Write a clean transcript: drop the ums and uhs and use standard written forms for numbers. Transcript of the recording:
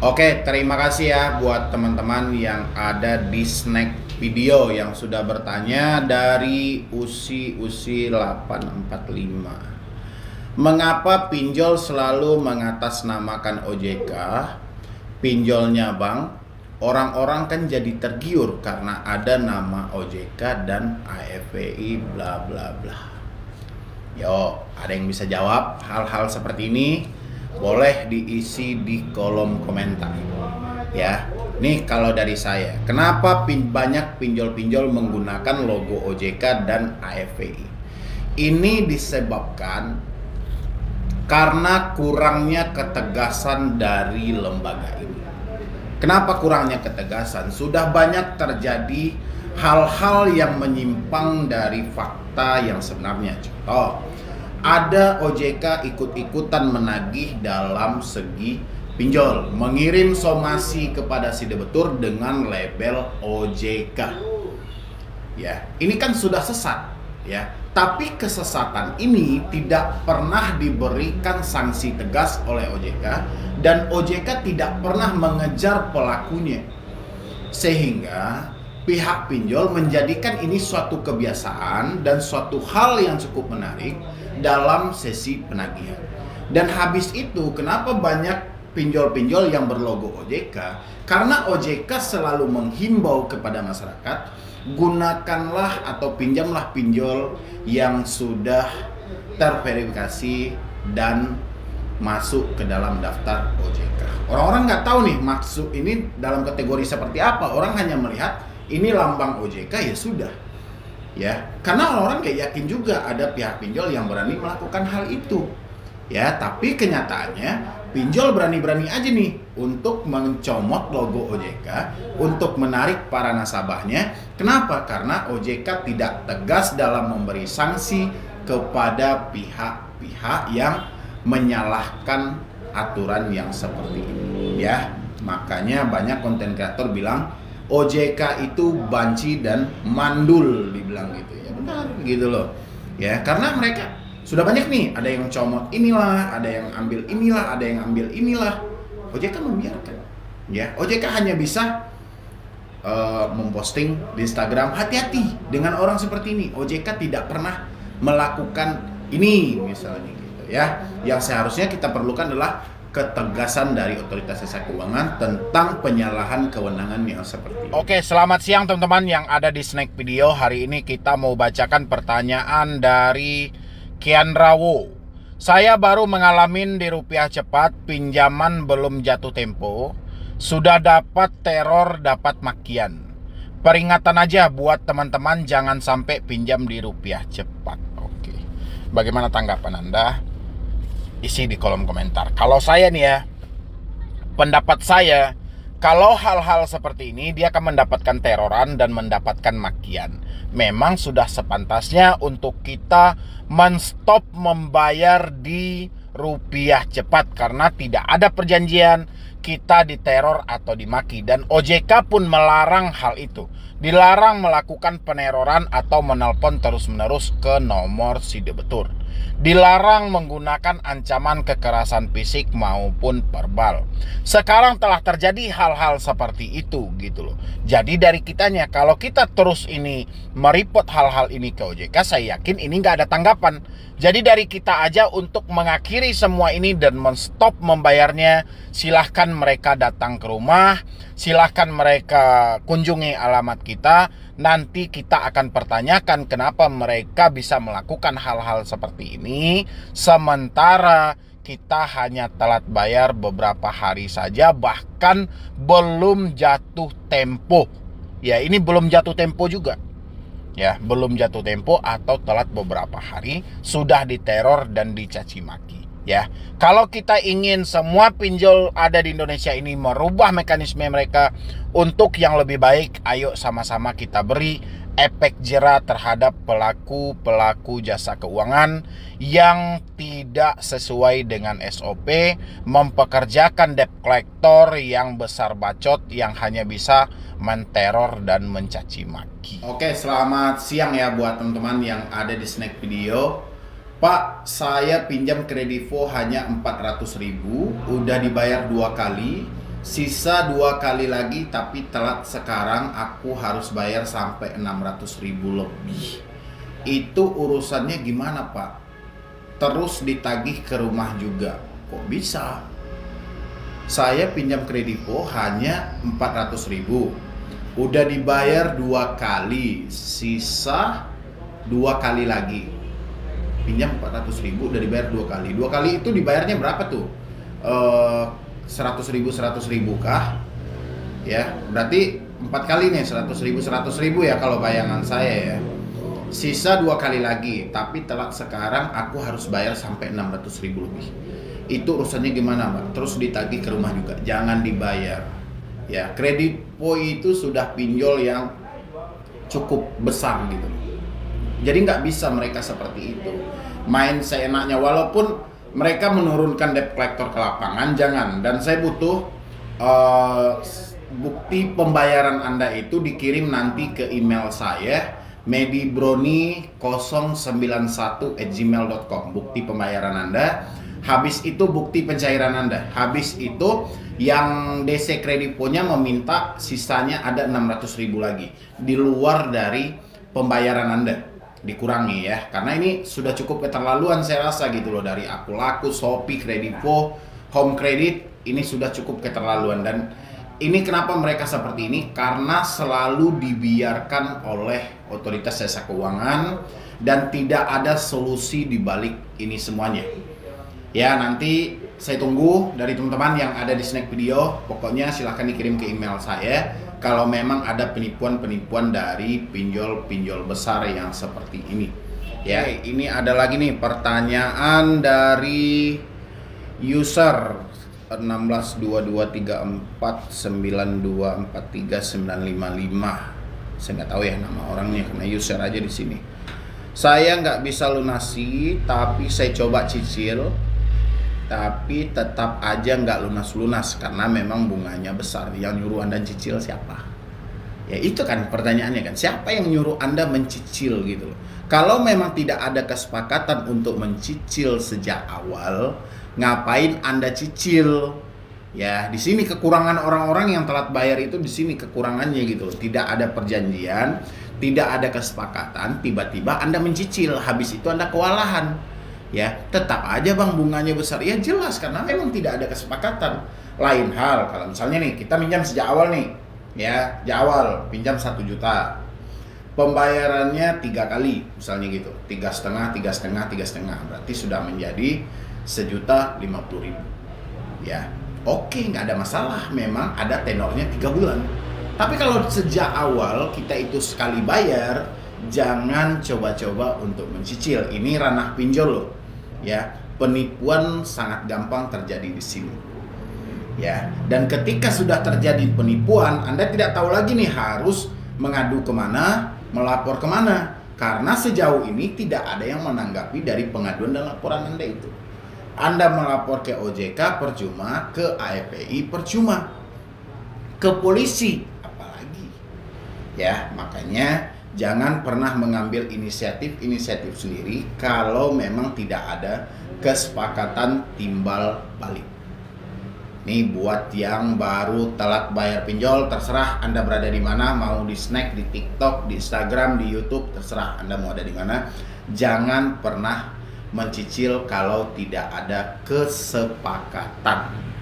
Oke, terima kasih ya buat teman-teman yang ada di snack video yang sudah bertanya dari Usi 845. Mengapa pinjol selalu mengatasnamakan OJK? Pinjolnya bang, orang-orang kan jadi tergiur karena ada nama OJK dan AFPI bla bla bla. Yo, ada yang bisa jawab hal-hal seperti ini? Boleh diisi di kolom komentar. Ya, nih kalau dari saya, kenapa banyak pinjol-pinjol menggunakan logo OJK dan AFPI? Ini disebabkan karena kurangnya ketegasan dari lembaga ini. Kenapa kurangnya ketegasan? Sudah banyak terjadi hal-hal yang menyimpang dari fakta yang sebenarnya. Contoh, ada OJK ikut-ikutan menagih dalam segi pinjol, mengirim somasi kepada si debitur dengan label OJK. Ya, ini kan sudah sesat, ya. Tapi kesesatan ini tidak pernah diberikan sanksi tegas oleh OJK dan OJK tidak pernah mengejar pelakunya. Sehingga pihak pinjol menjadikan ini suatu kebiasaan dan suatu hal yang cukup menarik dalam sesi penagihan. Dan habis itu, kenapa banyak pinjol-pinjol yang berlogo OJK? Karena OJK selalu menghimbau kepada masyarakat, gunakanlah atau pinjamlah pinjol yang sudah terverifikasi dan masuk ke dalam daftar OJK. Orang-orang nggak tahu nih maksud ini dalam kategori seperti apa. Orang hanya melihat ini lambang OJK, ya sudah. Ya, karena orang-orang kayak yakin juga ada pihak pinjol yang berani melakukan hal itu. Ya, tapi kenyataannya pinjol berani-berani aja nih untuk mencomot logo OJK, untuk menarik para nasabahnya. Kenapa? Karena OJK tidak tegas dalam memberi sanksi kepada pihak-pihak yang menyalahkan aturan yang seperti ini. Ya, makanya banyak konten kreator bilang OJK itu banci dan mandul, dibilang gitu ya. Benar gitu loh. Ya, karena mereka sudah banyak nih, ada yang comot inilah, ada yang ambil inilah, ada yang ambil inilah. OJK membiarkan. Ya, OJK hanya bisa memposting di Instagram, hati-hati dengan orang seperti ini. OJK tidak pernah melakukan ini misalnya gitu ya. Yang seharusnya kita perlukan adalah ketegasan dari otoritas jasa keuangan tentang penyalahan kewenangan yang seperti ini. Oke, selamat siang teman-teman yang ada di snack video. Hari ini kita mau bacakan pertanyaan dari Kian Rawo. Saya baru mengalamin di Rupiah Cepat, pinjaman belum jatuh tempo, sudah dapat teror, dapat makian. Peringatan aja buat teman-teman jangan sampai pinjam di Rupiah Cepat. Oke, bagaimana tanggapan Anda? Isi di kolom komentar. Kalau saya nih ya, pendapat saya, kalau hal-hal seperti ini dia akan mendapatkan teroran dan mendapatkan makian. Memang sudah sepantasnya untuk kita menstop membayar di Rupiah Cepat karena tidak ada perjanjian kita diteror atau dimaki, dan OJK pun melarang hal itu. Dilarang melakukan peneroran atau menelpon terus-menerus ke nomor si debitur. Dilarang menggunakan ancaman kekerasan fisik maupun verbal. Sekarang telah terjadi hal-hal seperti itu gitu loh. Jadi dari kitanya, kalau kita terus ini meripot hal-hal ini ke OJK, saya yakin ini nggak ada tanggapan. Jadi dari kita aja untuk mengakhiri semua ini dan menstop membayarnya, silahkan mereka datang ke rumah, silahkan mereka kunjungi alamat kita. Nanti kita akan pertanyakan kenapa mereka bisa melakukan hal-hal seperti ini, sementara kita hanya telat bayar beberapa hari saja, bahkan belum jatuh tempo. Ya, ini belum jatuh tempo juga. Ya, belum jatuh tempo atau telat beberapa hari sudah diteror dan dicaci maki. Ya, kalau kita ingin semua pinjol ada di Indonesia ini merubah mekanisme mereka untuk yang lebih baik, ayo sama-sama kita beri efek jera terhadap pelaku-pelaku jasa keuangan yang tidak sesuai dengan SOP, mempekerjakan debt collector yang besar bacot yang hanya bisa menteror dan mencaci maki. Oke, selamat siang ya buat teman-teman yang ada di snack video. Pak, saya pinjam kredivo hanya 400.000, udah dibayar 2 kali. sisa 2 kali lagi tapi telat sekarang, aku harus bayar sampai 600.000 lebih. Itu urusannya gimana Pak? Terus ditagih ke rumah juga. Kok bisa? Saya pinjam kredipo hanya 400.000, udah dibayar 2 kali, sisa 2 kali lagi. Pinjam 400.000 udah dibayar 2 kali. 2 kali itu dibayarnya berapa tuh? 100.000 kah? Ya, berarti 4 kali nih 100.000 ya kalau bayangan saya ya. Sisa 2 kali lagi, tapi telat sekarang aku harus bayar sampai 600.000 lebih. Itu urusannya gimana Mbak? Terus ditagih ke rumah juga, jangan dibayar. Ya, kredipo itu sudah pinjol yang cukup besar gitu. Jadi nggak bisa mereka seperti itu, main seenaknya. Walaupun mereka menurunkan debt collector ke lapangan, jangan. Dan saya butuh bukti pembayaran Anda itu dikirim nanti ke email saya, medibroni091@gmail.com. Bukti pembayaran Anda. Habis itu bukti pencairan Anda. Habis itu yang DC krediponya meminta sisanya ada 600.000 lagi di luar dari pembayaran Anda. Dikurangi ya, karena ini sudah cukup keterlaluan saya rasa gitu loh. Dari Aku Laku, Shopee, Kredipo, Home Credit, ini sudah cukup keterlaluan. Dan ini kenapa mereka seperti ini? Karena selalu dibiarkan oleh otoritas jasa keuangan dan tidak ada solusi di balik ini semuanya. Ya, nanti saya tunggu dari teman-teman yang ada di Snack Video. Pokoknya silahkan dikirim ke email saya kalau memang ada penipuan-penipuan dari pinjol-pinjol besar yang seperti ini. Ya, ini ada lagi nih pertanyaan dari user 162234924395. Saya nggak tahu ya nama orangnya karena user aja di sini. Saya nggak bisa lunasi, tapi saya coba cicil, tapi tetap aja nggak lunas-lunas karena memang bunganya besar. Yang nyuruh Anda cicil siapa? Ya itu kan pertanyaannya kan, siapa yang nyuruh Anda mencicil gitu loh. Kalau memang tidak ada kesepakatan untuk mencicil sejak awal, ngapain Anda cicil? Ya, di sini kekurangan orang-orang yang telat bayar itu, di sini kekurangannya gitu loh. Tidak ada perjanjian, tidak ada kesepakatan, tiba-tiba Anda mencicil, habis itu Anda kewalahan. Ya, tetap aja Bang bunganya besar. Ya jelas karena memang tidak ada kesepakatan. Lain hal kalau misalnya nih kita minjam sejak awal nih. Ya, sejak awal pinjam 1 juta. Pembayarannya 3 kali misalnya gitu. 3,5, 3,5, 3,5. Berarti sudah menjadi 1.050.000. Ya. Oke, nggak ada masalah. Memang ada tenornya 3 bulan. Tapi kalau sejak awal kita itu sekali bayar, jangan coba-coba untuk mencicil. Ini ranah pinjol loh. Ya, penipuan sangat gampang terjadi di sini. Ya, dan ketika sudah terjadi penipuan, Anda tidak tahu lagi nih harus mengadu kemana, melapor kemana. Karena sejauh ini tidak ada yang menanggapi dari pengaduan dan laporan Anda itu. Anda melapor ke OJK percuma, ke AFPI percuma, ke polisi apalagi. Ya, makanya jangan pernah mengambil inisiatif sendiri kalau memang tidak ada kesepakatan timbal balik. Nih buat yang baru telat bayar pinjol, terserah Anda berada di mana, mau di Snack, di TikTok, di Instagram, di YouTube, terserah Anda mau ada di mana. Jangan pernah mencicil kalau tidak ada kesepakatan.